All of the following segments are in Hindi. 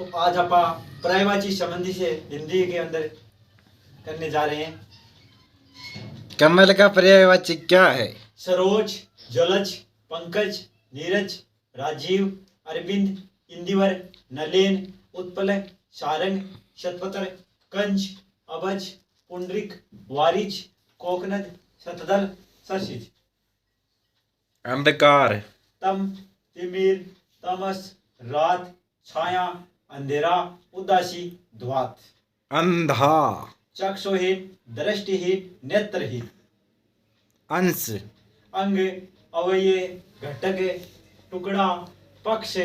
तो आज आप पर्यायवाची संबंधी से हिंदी के अंदर करने जा रहे हैं। कमल का पर्यायवाची क्या है? सरोज, जलज, पंकज, नीरज, राजीव, अरविंद, इंदिवर, नलेन, उत्पल, सारंग, शतपत्र, कंज, अभज, पुंडरिक, वारिज, कोकनद, शतदल, शशिज। अंधकार, तम, तिमिर, तमस, रात, छाया, अंधेरा, उदासी, ध्वात। अंधा, चक्षुहीन, दृष्टिहीन, नेत्रहीन। अंश, अंग, अवयव, घटक, टुकड़ा, पक्ष,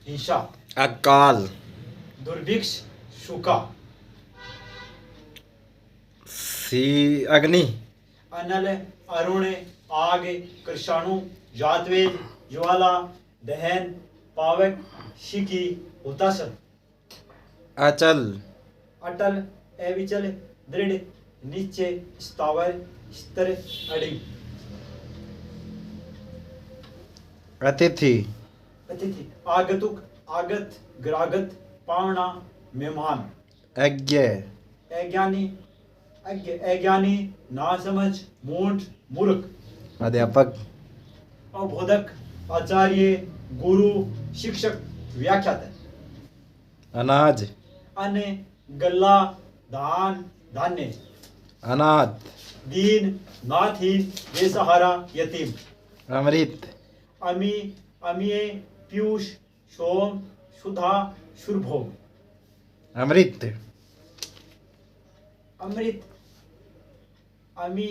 हिस्सा। अकाल, दुर्भिक्ष, सूखा। अग्नि, अनल, अरुण, आग, कृषाणु, जातवेद, ज्वाला, दहन, पावक, शिखी, हुतासन। अचल, अटल, अविचल, दृढ़, निश्चय, स्थावर, स्थिर, अड़ी। अतिथि, अतिथि, आगतुक, आगत, ग्रागत, पावना, मेहमान। अज्ञ, अज्ञानी, अज्ञानी, नासमझ, मूढ़, मूर्ख। अध्यापक, अबोधक, आचार्य, गुरु, शिक्षक, व्याख्याता। अनाज, अन्न, गल्ला, धान, धान्य। अनाथ, दीन, नाथहीन, बेसहारा, यतीम। अमृत, अमी, अमीय, पीयूष, सोम, सुधा, सुरभोग। अमृत, अमृत, अमी,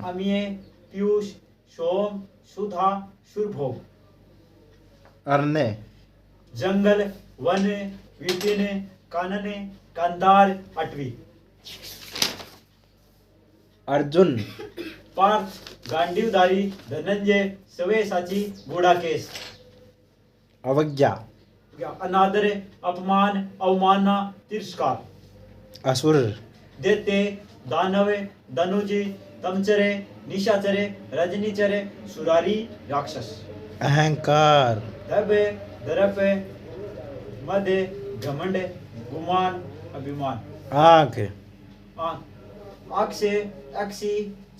अमीय, पीयूष, सोम, सुधा, सुरभोग। अरण्य, जंगल, वन, विपिन, कानन, कांतार, अटवी। अर्जुन, पार्थ, गांडीवधारी, धनंजय, सव्यसाची, बूढ़ाकेश। अवज्ञा, अनादर, अपमान, अवमानना, तिरस्कार। असुर, दैत्य, दानव, धनुजी, तमचरे, निशाचरे, रजनीचरे, सुरारी, राक्षस। अहंकार, दभ, दर्प, मद, घमंड, गुमान, अभिमान। आंख, आंख, अक्ष, अक्षी,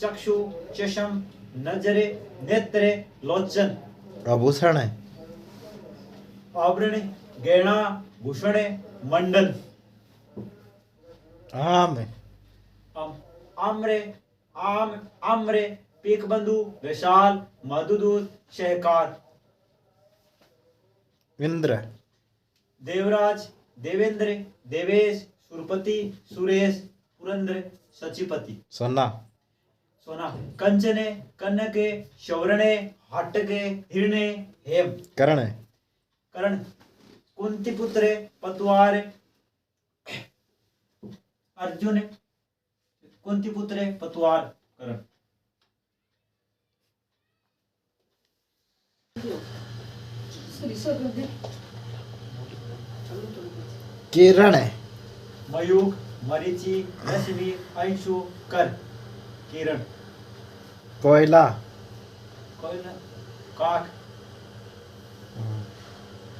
चक्षु, चषम, नजरे, नेत्र, लोचन। आभूषण, आवरण, गहना, भूषण, मंडल। आम, आम्र, आम, आम्र, पीकबंधु, विशाल, मधुदूत, शहकार। इंद्र, देवराज, देवेंद्र, देवेश, सुरपति, सुरेश, पुरंद्र, सचिपति। सोना, सोना, कंचने, कनके, शौरणे, हटके, हिरणे, हेम। कर्ण, कर्ण, कुंतीपुत्र, पतवार, अर्जुन, कुंतीपुत्र, पतवार, कर्ण। किरण, मयूख, मरीचि, रश्मि, अंशु, कर। किरण। कोयला, कोयल, काक,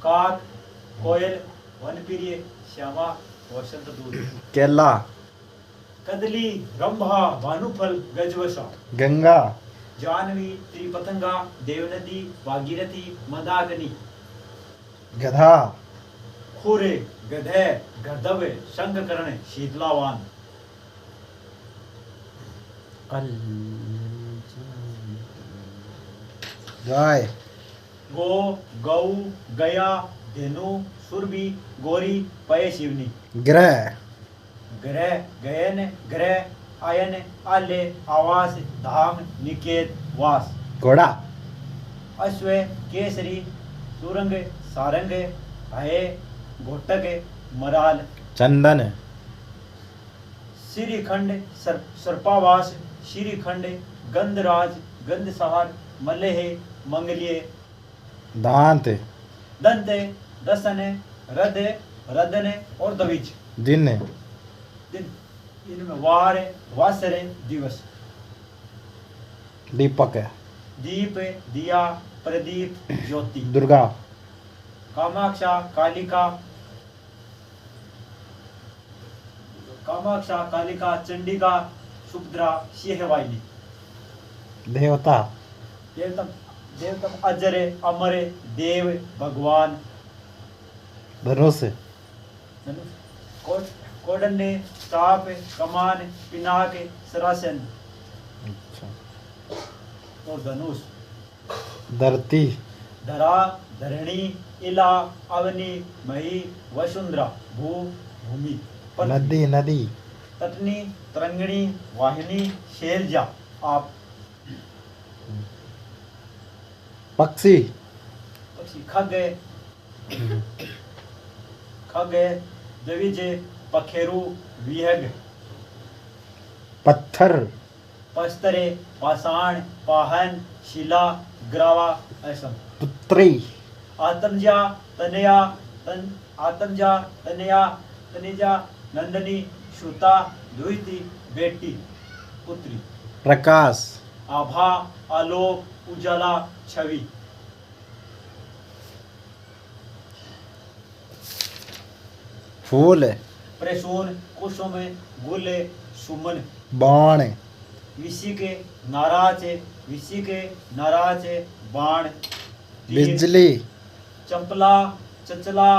काक, कोयल, वनप्रिय, श्यामा, वसंत दूत। केला, कदली, रंभा, भानुफल, गजवसा। गंगा, जानवी, त्रिपतंगा, देवनदी, भागीरथी, मंदाकिनी। गधा, खुरे, गधे, गधव, शंखकर्ण, शीतलावान। गाय, गो, गौ, गया, धेनु, सुरभि, गोरी, पय शिवनी। ग्रह, ग्रह, गयन, ग्रह, आयन, आले, आवास, धाम, निकेत, वास। घोड़ा, अश्व, केसरी, सुरंग, सारंग, भय, घोटक, मराल। चंदन, श्रीखंड, सर्पावास, श्रीखंड, गंधराज, गंधसहार, मलेह, मंगलीय। दांत, दंत, दसन, रद, रदन और दविज। दिन, दिन, इनमें वार, वासर, दिवस। दीपक, दीप, दिया, प्रदीप, ज्योति। दुर्गा, कामाक्षा, कालिका, कामाक्षा, कालिका, चंडिका, सुभद्रा, सिंहवाहिनी। देवता देवतम देवतम अजरे, अमरे, देव, भगवान। धनुष कोडन्ने, चाप, कमान, पिनाक, सरासन। अच्छा और धनुष। धरती धरा, धरणी, इला, अवनी, मही, वसुंधरा, भू, भूमि। पृथ्वी। नदी नदी तटनी, तरंगिणी, वाहिनी, शैलजा, आप। पक्षी पक्षी। खग, खग, द्विज, पखेरु, विहग। पत्थर पस्तरे, पाषाण, पाहन, शिला, ग्रावा, असम। पुत्री आतंजा, तनया, आतंजा, तनया, तनिजा, नंदनी, श्रुता, दुहिती, बेटी, पुत्री। प्रकाश आभा, आलोक, उजाला, छवि। फूल प्रसून, कुसुम, गुल, सुमन। बाण विशिके, नाराचे, विशिके, नाराचे, बाण, तीर। बिजली चंपला, चंचला,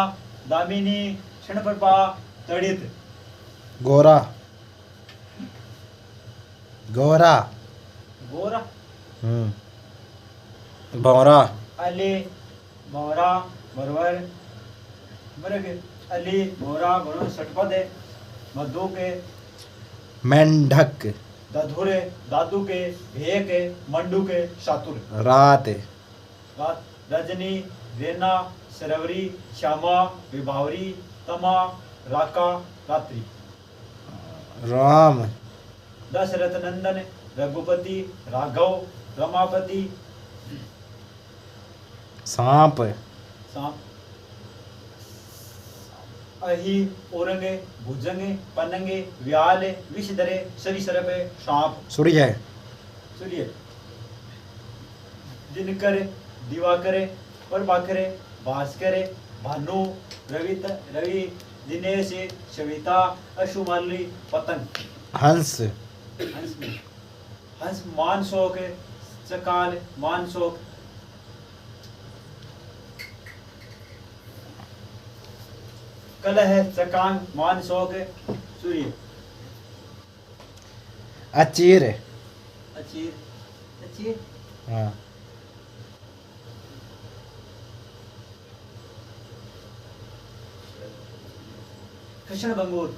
दामिनी, क्षणप्रभा, तड़ित। गोरा गोरा गोरा। भौरा अले, मोहरा, मरवर, मृग। अली, मोहरा, मरवर, षटपद है। मधु के, मेंढक दधुरे, दादू के, भेक, मंडू के, शातुर। रात रात। रजनी, रेना, सरवरी, श्यामा, विभावरी, तमा, राका, रात्रि। राम दशरथ नंदन, रघुपति, राघव, रमापति। सांप सांप। अहि, ओरंगे, भुजंगे, पनंगे, व्याल, विषधरे, सरीसृप, सांप। सूर्य सूर्य। दिनकर, दिवाकर, प्रभाकर, भास्कर, भानु, रवि, दिनेश, सविता, अशुमाली, पतंग। हंस हंस। हंस, मानसोक, चकाल, मानसोक। कलह, चकांग, मानसोक, सूर्य। अचीर अचीर, अचीर। हाँ कृष्ण बंगूर,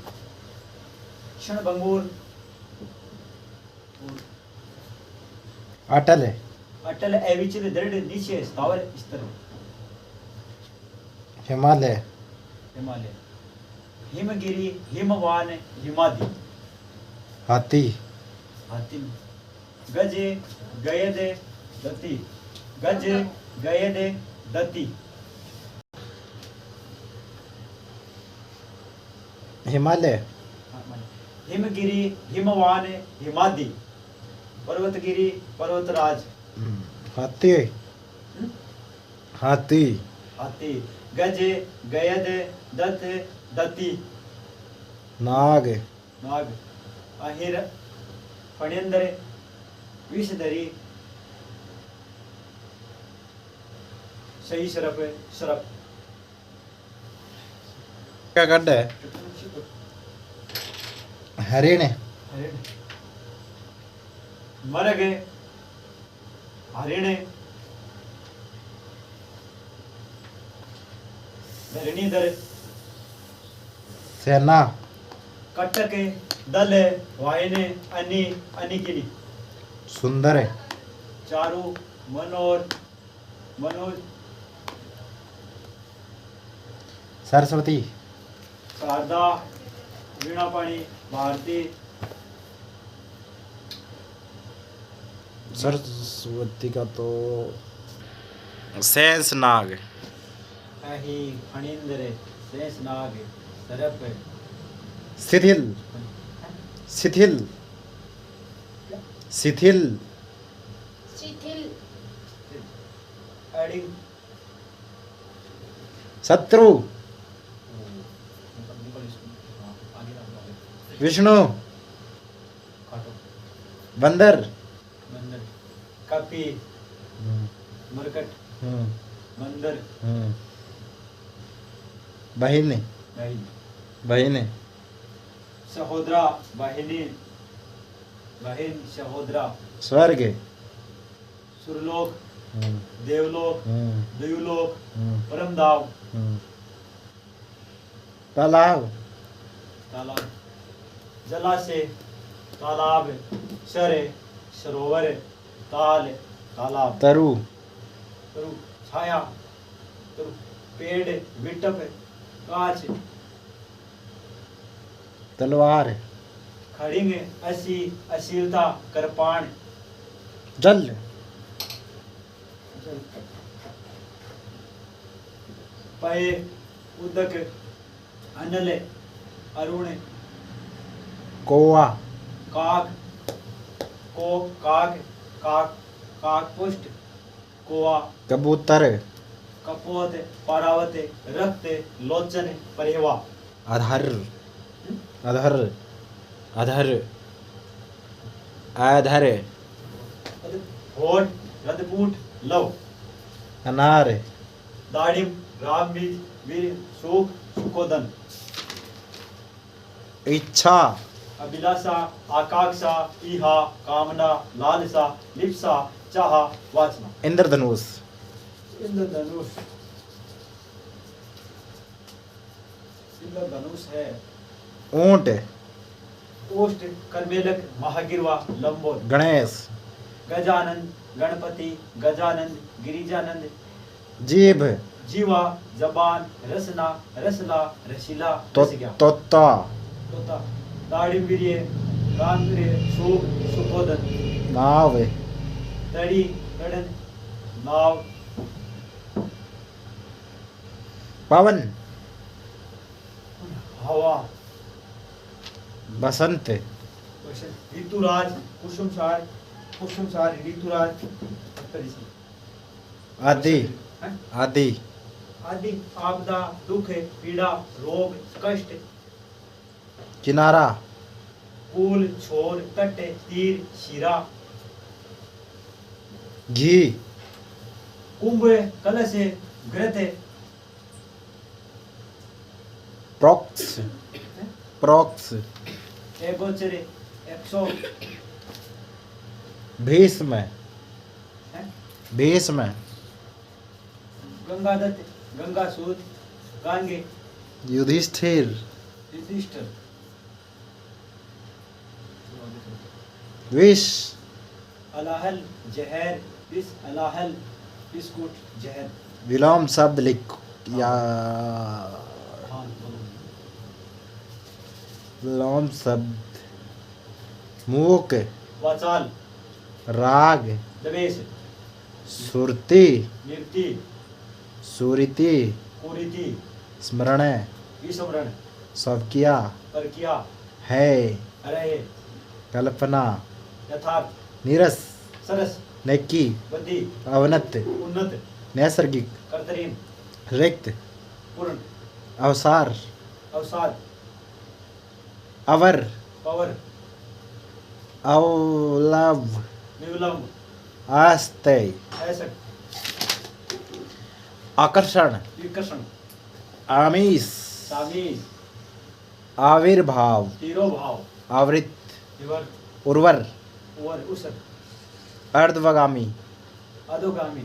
क्षण बंगूर। अटल अटल, अविचल, दृढ़, निश्चय, स्थावर, स्थिर। हिमालय हिमालय। हिमगिरी, हिमवान, हिमादि। हाथी हाथी। गज, गयद, दति। गज, गयद, दति। हिमालय हिमगिरी, हिमवान, हिमादि। पर्वतगिरी, पर्वतराज। हाथी हाथी हाथी। गज, गयद, दत्त, दति। नाग नाग। अहिर, फणेंद्र, विषधरी, सही सरप, सरप। क्या गड्ढ है हरिण मरग, हरिण, धरणीधर। सेना कटक, दल, वाहिनी, अनि, अनिकिनी। सुंदर चारु, मनोर, मनोज। सरस्वती शारदा, वीणापाणी, भारती। सरस्वती का तो शेष नाग अहि, फणींद्र, शेषनाग, सरप। शिथिल शिथिल शिथिल शिथिल अड़िंग। शत्रु विष्णु काटो बंदर बंदर कपी मरकट बंदर बहिन बहन बहिन सहोदरा बहिनी बहन सहोदरा स्वर्ग सुरलोक देवलोक द्युलोक हम्म, परमदाव तालाब तालाब जलाशय तालाब शर सरोवर ताल तालाब तरु तरु छाया तरु पेड़ विटप कांच तलवार खड़िंग असी अशीलता करपाण जल पय उदक अनल अरुण कौआ काक को काक काक काक पुष्ट कोआ कबूतर कपोत पारावत रक्त लोचन परेवा अधर अधर अधर अधर होठ रदपूट लव अनार दाड़िम रामबीज वीर सुख सुकोदन इच्छा अभिलाषा आकांक्षा इहा कामना लालसा लिप्सा चाह वासना इंद्रधनुष इंद्रधनुष इंद्रधनुष है ऊंट ओष्ठ कर्मेलक महागिरवा लंबोद गणेश गजानंद गणपति गजानंद गिरिजानंद जीभ जीवा जबान रसना रसला रसीला तो, रस गया तोता तोता दाड़िवीर्य गांधीर्य सुख सुकोदन नाव तड़ी तड़न नाव पवन हवा बसंत ऋतुराज कुसुमसार ऋतुराज आदि हैं? आदि आदि आपदा दुख पीड़ा रोग कष्ट किनारा पुल छोर तट तीर शिरा घी कुंभ कलश घृत प्रोक्स प्रोक्स एगोचर 100 भीष्म हैं? भीष्म गंगादत्त गंगासूत गांगे युधिष्ठिर युधिष्ठिर विष अलाहल जहर विष अलाहल बिस्कुट जहर विलोम शब्द लिख या हाँ बोलो। विलोम शब्द मूक वाचाल राग दवेश सुरति निरति सुरीति कुरीति स्मरण विस्मरण सब किया पर किया है रहे कल्पना यथार्थ नीरस सरस नेकी बुद्धि अवनत उन्नत नैसर्गिक कर्तरीन रिक्त पूर्ण अवसार अवसाद अवर पवर अवलव विवलंब आस्ते ऐसा आकर्षण विकर्षण आमिष सामीज आविर्भाव तिरोभाव आवृत विवर उर्वर उवर उसर अर्धवगामी अधोगामी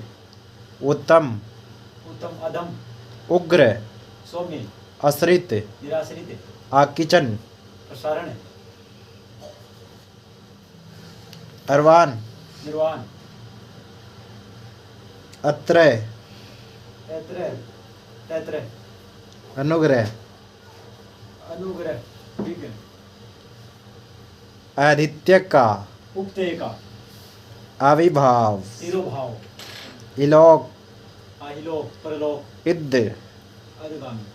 उत्तम उत्तम अधम उग्र सौम्य आश्रित निराश्रित आकिचन प्रसारण अरवान निर्वाण अत्र तैत्र तैत्र अनुग्रह अनुग्रह विघ्न आदित्य का उक्ते का आविर्भाव तिरोभाव इलोक आहिलोक परलोक इद अधगामी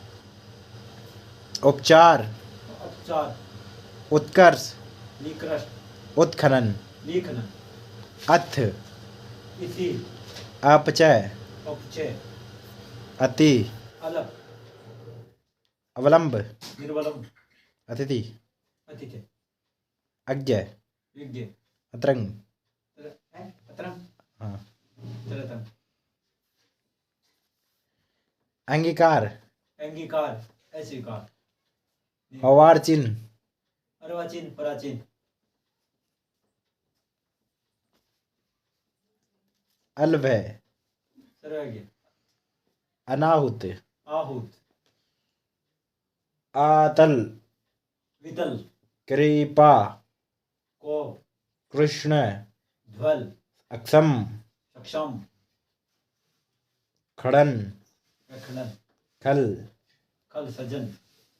उपचार उपचार उत्कर्ष निकृष्ट उत्खनन लेखन अथ इति अपचय उपचय अति अलग अवलंब निर्वलम अतिथि अतिथे अज्ञ विज्ञ अतरंग अतरम हाँ तरतम अंगीकार अंगीकार अस्वीकार अवार्चिन अर्वाचीन पराचीन अलभय सर्वज्ञ अनाहुत आहूत आतल वितल कृपा कोप कृष्ण ध्वल अक्षम सक्षम खड़न रखड़न खल खल सजन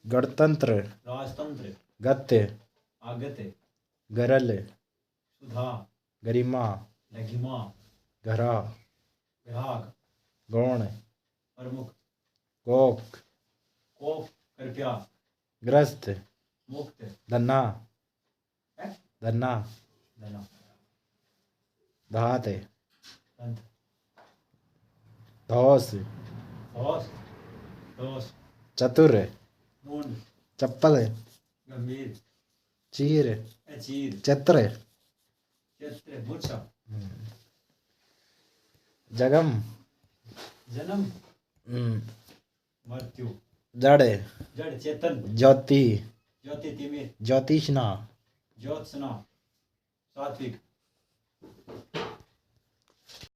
गणतंत्र राजतंत्र गत्य आगत्य गरल सुधा गरिमा लघिमा घरा ग्राहक गौण प्रमुख कोक कोप कृपया ग्रस्त मुक्त धन्ना है? धन्ना धना धात दंत धौस धौस दोष चतुर मूंड चप्पल गंभीर चीर अचीर चित्र चित्र मूर्छा जगम जन्म मृत्यु जड़ जड़ चेतन ज्योति ज्योति तिमिर ज्योतिषना ज्योत्सना सात्विक